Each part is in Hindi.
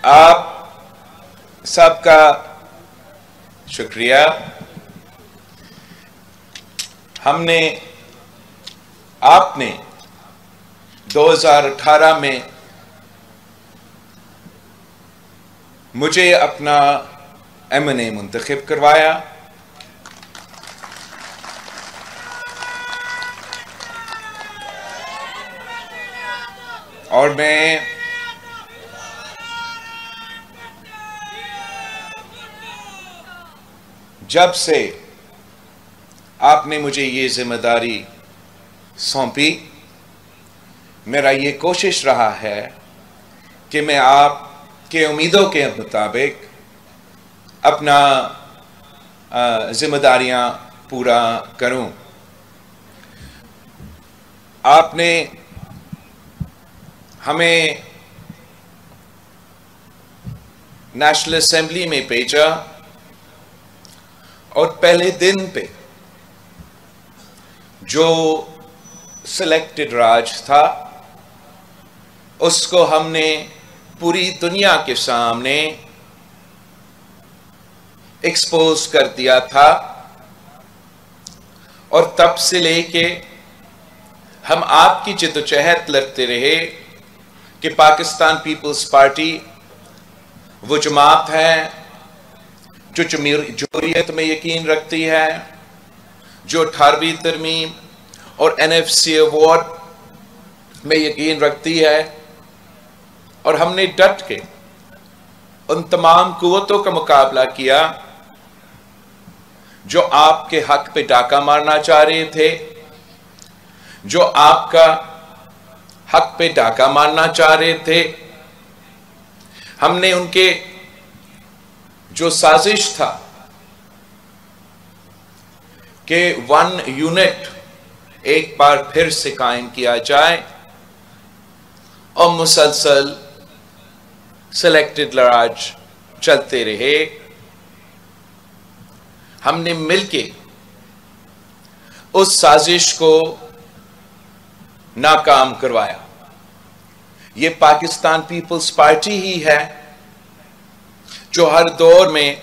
आप सबका शुक्रिया। आपने 2018 में मुझे अपना M&A मुंतखब करवाया और मैं जब से आपने मुझे ये जिम्मेदारी सौंपी, मेरा ये कोशिश रहा है कि मैं आपके उम्मीदों के मुताबिक अपना जिम्मेदारियां पूरा करूं। आपने हमें नेशनल असेंबली में भेजा और पहले दिन पे जो सिलेक्टेड राज था उसको हमने पूरी दुनिया के सामने एक्सपोज कर दिया था और तब से लेके हम आपकी जिद्दोजहद लड़ते रहे कि पाकिस्तान पीपल्स पार्टी वो जमात है जो जमहूरियत में यकीन रखती है, जो 18वीं तरमीम और NFC अवार्ड में यकीन रखती है, और हमने डट के उन तमाम कुव्वतों का मुकाबला किया जो आपके हक पे डाका मारना चाह रहे थे, जो आपका हक पे डाका मारना चाह रहे थे। हमने उनके जो साजिश था कि 1 यूनिट एक बार फिर से कायम किया जाए और मुसलसल सिलेक्टेड राज चलते रहे, हमने मिलके उस साजिश को नाकाम करवाया। ये पाकिस्तान पीपल्स पार्टी ही है जो हर दौर में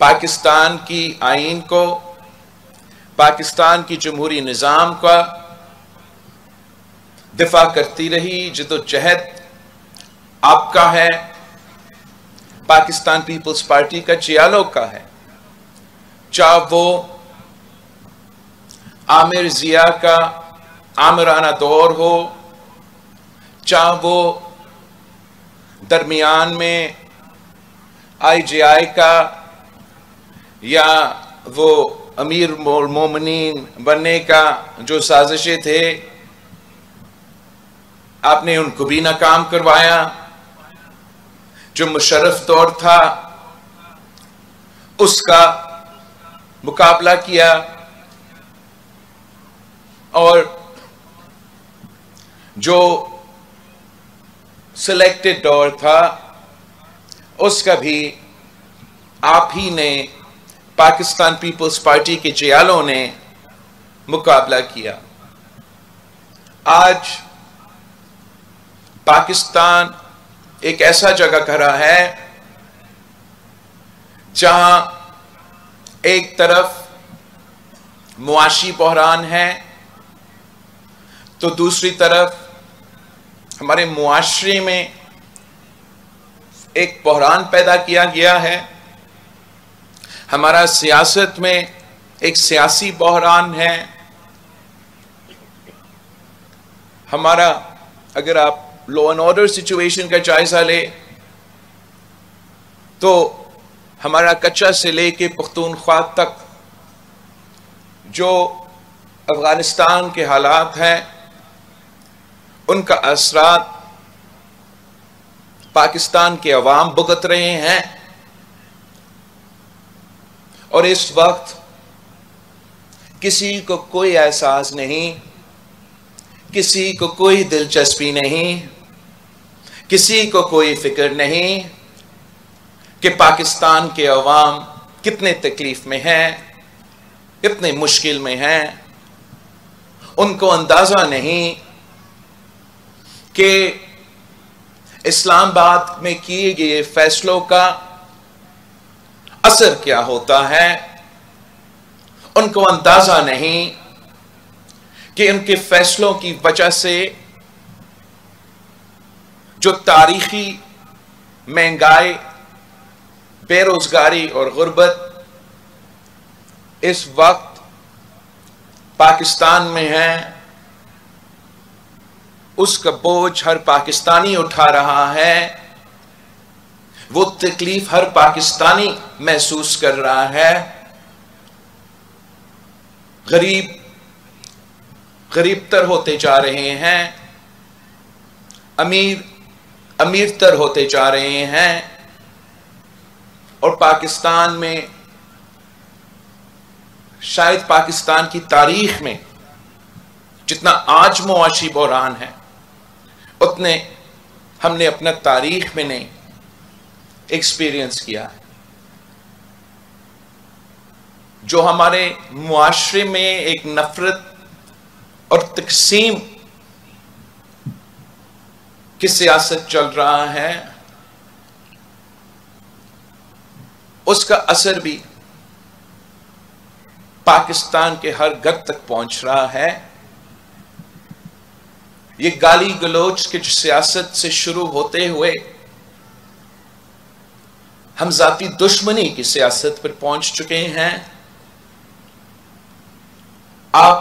पाकिस्तान की आईन को, पाकिस्तान की जमहूरी निज़ाम का दिफा करती रही। जिद्दोजहद आपका है, पाकिस्तान पीपल्स पार्टी का जियालों का है, चाहे वो आमिर जिया का आमिराना दौर हो, चाहे वो दरमियान में IJI का, या वो अमीर मोमिनीन बनने का जो साजिशें थे, आपने उनको भी नाकाम करवाया। जो मुशर्रफ दौर था उसका मुकाबला किया और जो सिलेक्टेड दौर था उसका भी आप ही ने, पाकिस्तान पीपल्स पार्टी के जियालों ने मुकाबला किया। आज पाकिस्तान एक ऐसा जगह खड़ा है जहां एक तरफ मुआशी बहरान है तो दूसरी तरफ हमारे मुआशरे में एक बहरान पैदा किया गया है। हमारा सियासत में एक सियासी बहरान है। हमारा, अगर आप लॉ एंड ऑर्डर सिचुएशन का जायजा ले तो हमारा कच्चा से लेके पख्तूनख्वा तक जो अफगानिस्तान के हालात हैं उनका असरात पाकिस्तान के अवाम भुगत रहे हैं। और इस वक्त किसी को कोई एहसास नहीं, किसी को कोई दिलचस्पी नहीं, किसी को कोई फिक्र नहीं कि पाकिस्तान के अवाम कितने तकलीफ में हैं, कितने मुश्किल में हैं। उनको अंदाजा नहीं कि इस्लामाबाद में किए गए फैसलों का असर क्या होता है, उनको अंदाजा नहीं कि उनके फैसलों की वजह से जो तारीखी महंगाई, बेरोजगारी और गुर्बत इस वक्त पाकिस्तान में है, उसका बोझ हर पाकिस्तानी उठा रहा है। वो तकलीफ हर पाकिस्तानी महसूस कर रहा है। गरीबतर होते जा रहे हैं, अमीरतर होते जा रहे हैं। और पाकिस्तान में, शायद पाकिस्तान की तारीख में जितना आज मुआशी बहरान है, उतने हमने अपना तारीख में नहीं एक्सपीरियंस किया है। जो हमारे मुआशरे में एक नफरत और तकसीम की सियासत चल रहा है, उसका असर भी पाकिस्तान के हर घर तक पहुंच रहा है। ये गाली गलोच की सियासत से शुरू होते हुए हम जाती दुश्मनी की सियासत पर पहुंच चुके हैं। आप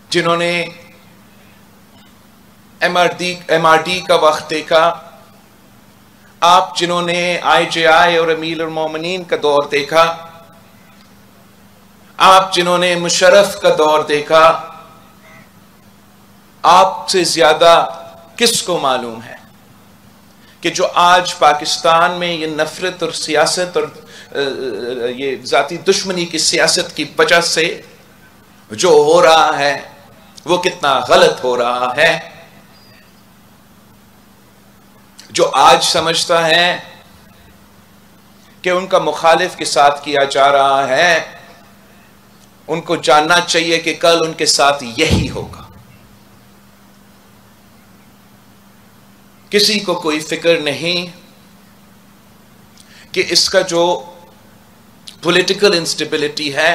जिन्होंने MRD का वक्त देखा, आप जिन्होंने IJI और अमीर और मोमिनीन का दौर देखा, आप जिन्होंने मुशर्रफ का दौर देखा, आपसे ज्यादा किसको मालूम है कि जो आज पाकिस्तान में ये नफरत और सियासत और ये जाती दुश्मनी की सियासत की वजह से जो हो रहा है वो कितना गलत हो रहा है। जो आज समझता है कि उनका मुखालिफ के साथ किया जा रहा है, उनको जानना चाहिए कि कल उनके साथ यही होगा। किसी को कोई फिक्र नहीं कि इसका जो पॉलिटिकल इंस्टेबिलिटी है,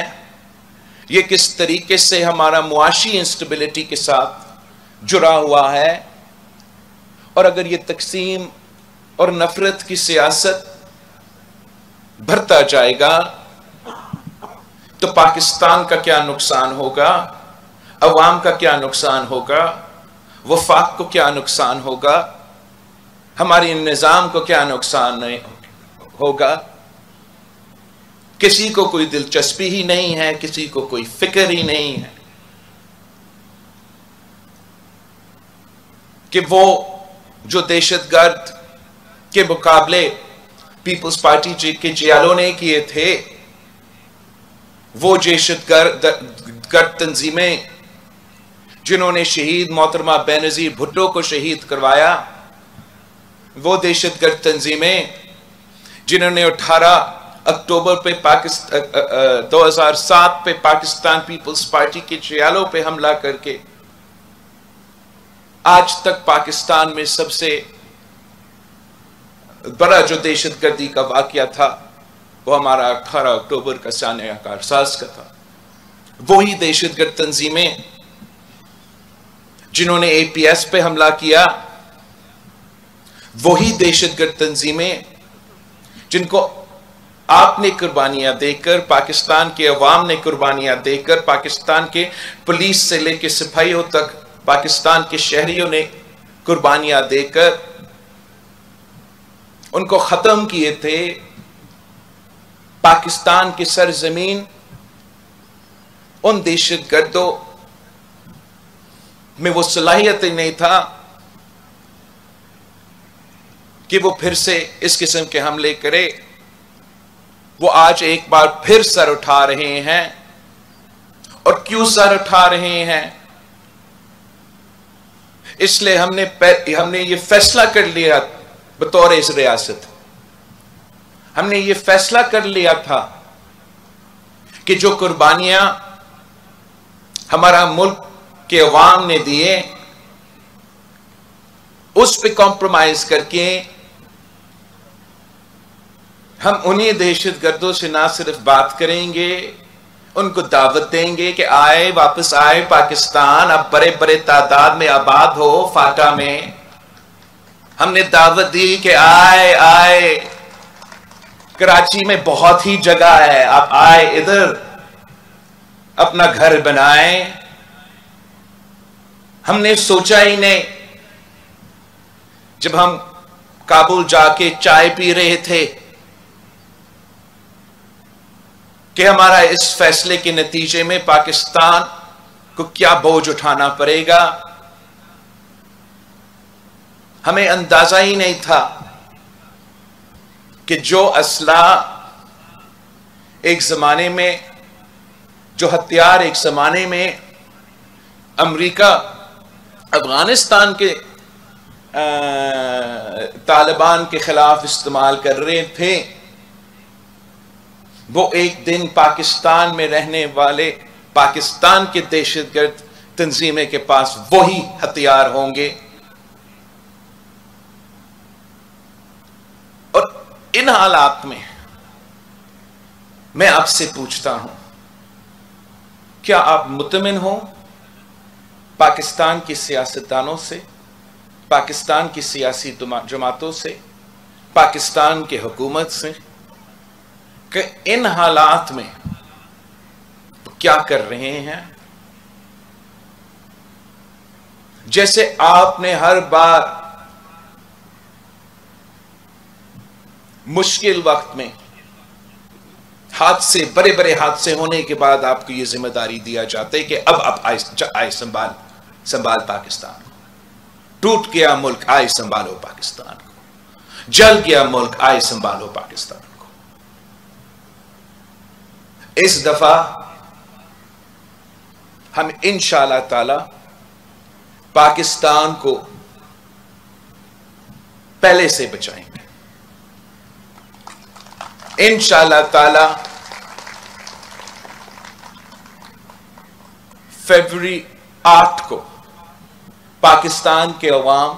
ये किस तरीके से हमारा मुआशी इंस्टेबिलिटी के साथ जुड़ा हुआ है। और अगर ये तकसीम और नफरत की सियासत बढ़ता जाएगा तो पाकिस्तान का क्या नुकसान होगा, अवाम का क्या नुकसान होगा, वफाक को क्या नुकसान होगा, हमारे निजाम को क्या नुकसान नहीं होगा। किसी को कोई दिलचस्पी ही नहीं है, किसी को कोई फिक्र ही नहीं है कि वो जो दहशतगर्द के मुकाबले पीपल्स पार्टी के जियालों ने किए थे, वो दहशतगर्द तंजीमें जिन्होंने शहीद मोहतरमा बेनजीर भुट्टो को शहीद करवाया, वो दहशतगर्द तंजीमें जिन्होंने 18 अक्टूबर पे 2007 पे पाकिस्तान पीपल्स पार्टी के जियालों पे हमला करके आज तक पाकिस्तान में सबसे बड़ा जो दहशतगर्दी का वाकया था वो हमारा 18 अक्टूबर का सानिया कारसाज का था। वही दहशतगर्द तंजीमें जिन्होंने APS पे हमला किया, वही दहशतगर्द तंजीमें जिनको आपने कुर्बानियां देकर, पाकिस्तान के अवाम ने कुर्बानियां देकर, पाकिस्तान के पुलिस से लेकर सिपाहियों तक पाकिस्तान के शहरियों ने कुर्बानियां देकर उनको खत्म किए थे। पाकिस्तान की सरजमीन उन दहशतगर्दों में वो सलाहियत नहीं था कि वो फिर से इस किस्म के हमले करे। वो आज एक बार फिर सर उठा रहे हैं। और क्यों सर उठा रहे हैं? इसलिए हमने ये फैसला कर लिया बतौर इस रियासत, हमने ये फैसला कर लिया था कि जो कुर्बानियां हमारा मुल्क के अवाम ने दिए, उस पे कॉम्प्रोमाइज करके हम उन्हीं दहशतगर्दों से ना सिर्फ बात करेंगे, उनको दावत देंगे कि आए, वापस आए पाकिस्तान, अब बड़े बड़े तादाद में आबाद हो फाटा में। हमने दावत दी कि आए आए, कराची में बहुत ही जगह है, आप आए, इधर अपना घर बनाए। हमने सोचा ही नहीं, जब हम काबुल जाके चाय पी रहे थे, कि हमारा इस फैसले के नतीजे में पाकिस्तान को क्या बोझ उठाना पड़ेगा। हमें अंदाजा ही नहीं था कि जो असला एक जमाने में, जो हथियार एक जमाने में अमेरिका अफगानिस्तान के तालिबान के खिलाफ इस्तेमाल कर रहे थे, वो एक दिन पाकिस्तान में रहने वाले पाकिस्तान के दहशतगर्द तंजीमें के पास वही हथियार होंगे। और इन हालात में मैं आपसे पूछता हूं, क्या आप मुतमिन हो पाकिस्तान की सियासतदानों से, पाकिस्तान की सियासी जमातों से, पाकिस्तान की हुकूमत से, कि इन हालात में क्या कर रहे हैं? जैसे आपने हर बार मुश्किल वक्त में हादसे, बड़े बड़े हादसे होने के बाद आपको यह जिम्मेदारी दिया जाता है कि अब आप आए संभाल पाकिस्तान को। टूट गया मुल्क, आए संभालो पाकिस्तान को। जल गया मुल्क, आए संभालो पाकिस्तान को। इस दफा हम इंशाअल्लाह ताला पाकिस्तान को पहले से बचाएंगे। इंशाअल्लाह ताला फरवरी 8 को पाकिस्तान के अवाम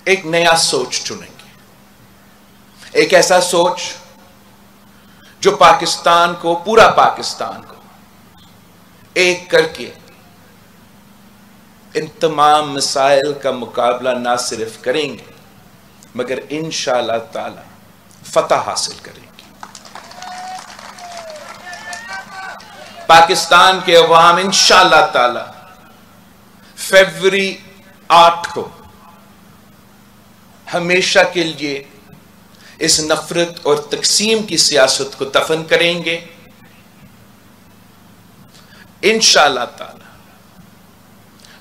एक नया सोच चुनेंगे, एक ऐसा सोच जो पाकिस्तान को, पूरा पाकिस्तान को एक करके इन तमाम मसाइल का मुकाबला ना सिर्फ करेंगे मगर इंशाअल्लाह ताला फतह हासिल करेंगे। पाकिस्तान के अवाम इंशाअल्लाह ताला फरवरी 8 को हमेशा के लिए इस नफरत और तकसीम की सियासत को दफन करेंगे। इंशाअल्लाह ताला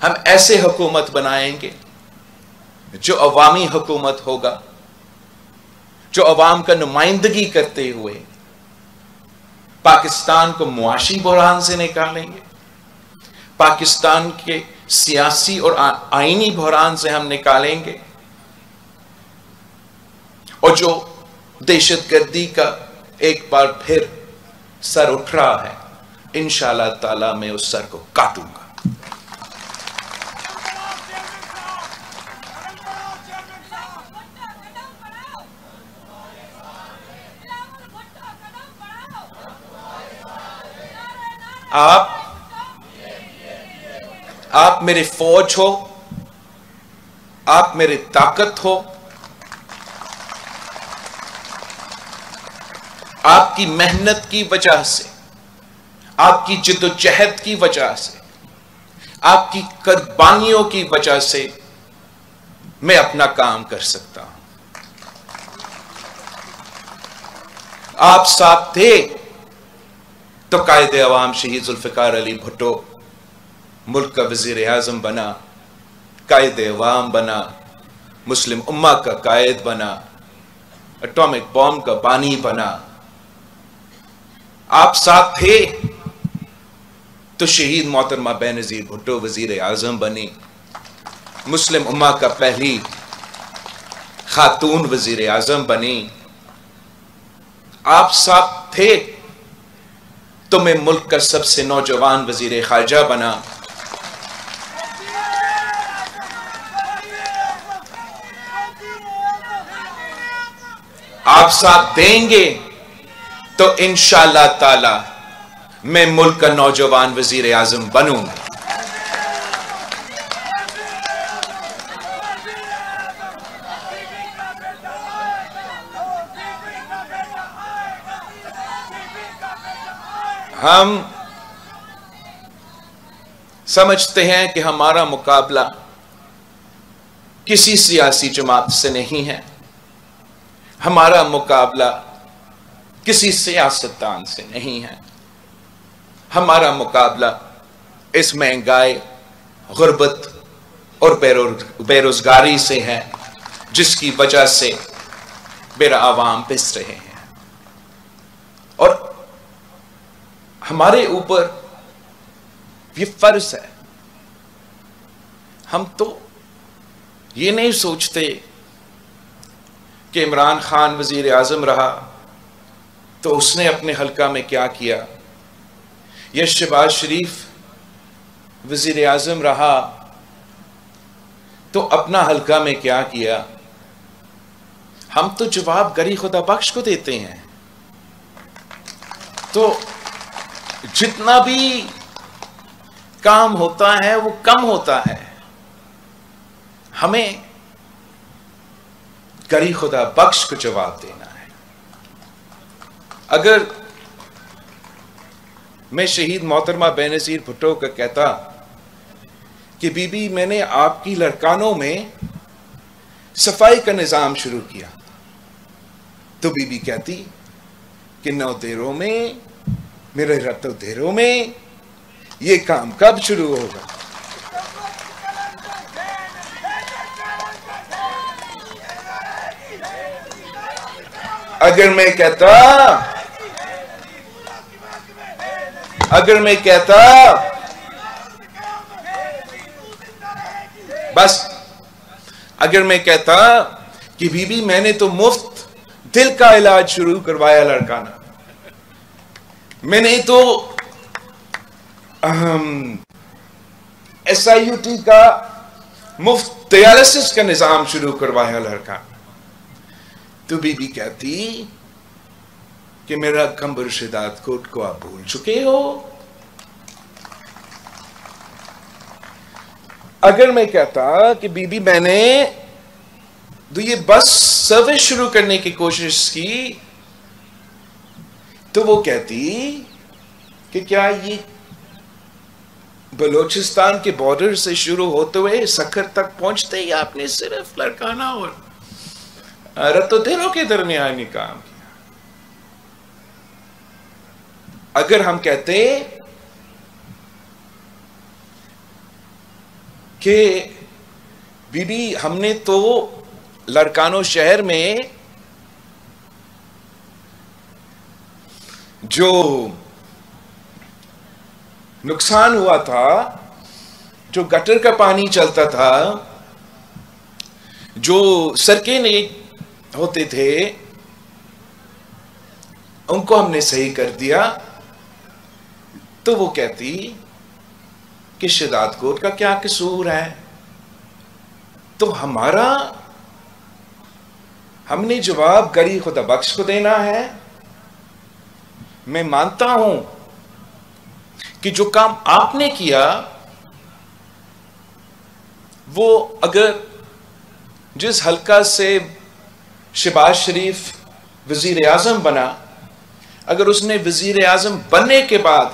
हम ऐसे हुकूमत बनाएंगे जो अवामी हुकूमत होगा, जो अवाम का नुमाइंदगी करते हुए पाकिस्तान को मुआशी बुहरान से निकालेंगे, पाकिस्तान के सियासी और आईनी बुहरान से हम निकालेंगे, और जो दहशतगर्दी का एक बार फिर सर उठ रहा है, इंशाअल्लाह ताला मैं उस सर को काटूंगा। आप मेरे फौज हो, आप मेरी ताकत हो, आपकी मेहनत की वजह से, आपकी जिद्दोजहद की वजह से, आपकी कुर्बानियों की वजह से मैं अपना काम कर सकता हूं। आप साथ थे तो कायदे अवाम शहीद जुल्फिकार अली भुट्टो मुल्क का वजीर आजम बना, कायदे अवाम बना, मुस्लिम उम्मा का कायद बना, एटॉमिक बॉम्ब का बानी बना। आप साथ थे तो शहीद मोहतरमा बेनज़ीर भुट्टो वजीर आजम बनी, मुस्लिम उम्मा का पहली खातून वजीर आजम बनी। आप साथ थे तो मैं मुल्क का सबसे नौजवान वजीर खारजा बना। आप साथ देंगे तो इंशाअल्लाह ताला मैं मुल्क का नौजवान वजीर आजम बनूंगा। हम समझते हैं कि हमारा मुकाबला किसी सियासी जमात से नहीं है, हमारा मुकाबला किसी सियासतदान से नहीं है, हमारा मुकाबला इस महंगाई, गुर्बत और बेरोजगारी से है जिसकी वजह से मेरा आवाम पिस रहे हैं। और हमारे ऊपर ये फर्ज है, हम तो ये नहीं सोचते कि इमरान खान वजीर आजम रहा तो उसने अपने हल्का में क्या किया, या शहबाज शरीफ वजीर आजम रहा तो अपना हल्का में क्या किया। हम तो जवाब गरी खुदा बख्श को देते हैं। तो जितना भी काम होता है वो कम होता है, हमें गरी खुदा बख्श को जवाब देना है। अगर मैं शहीद मोहतरमा बेनज़ीर भुट्टो का कहता कि बीबी मैंने आपकी लड़कानों में सफाई का निजाम शुरू किया, तो बीबी कहती कि 9 देरों में, मेरे रत्तो देरों में ये काम कब शुरू होगा। अगर मैं कहता बस, अगर मैं कहता कि बीबी मैंने तो मुफ्त दिल का इलाज शुरू करवाया लड़काना, मैंने तो SIUT का मुफ्त डायलिसिस का निजाम शुरू करवाया लड़का, तो बीबी कहती कि मेरा कंबर शिदात कोट को आप भूल चुके हो। अगर मैं कहता कि बीबी मैंने तो ये बस सर्विस शुरू करने की कोशिश की, तो वो कहती कि क्या ये बलोचिस्तान के बॉर्डर से शुरू होते हुए सखर तक पहुंचते ही आपने सिर्फ लड़काना और रत्तो-देरों के दरमियान काम किया। अगर हम कहते कि बीबी हमने तो लड़कानो शहर में जो नुकसान हुआ था, जो गटर का पानी चलता था, जो सड़कें नहीं होते थे, उनको हमने सही कर दिया, तो वो कहती कि शिदात कोट का क्या कसूर है। तो हमने जवाब गरी खुदा बख्श को देना है। मैं मानता हूं कि जो काम आपने किया वो, अगर जिस हल्का से शहबाज शरीफ वजीर आजम बना, अगर उसने वजीर आजम बनने के बाद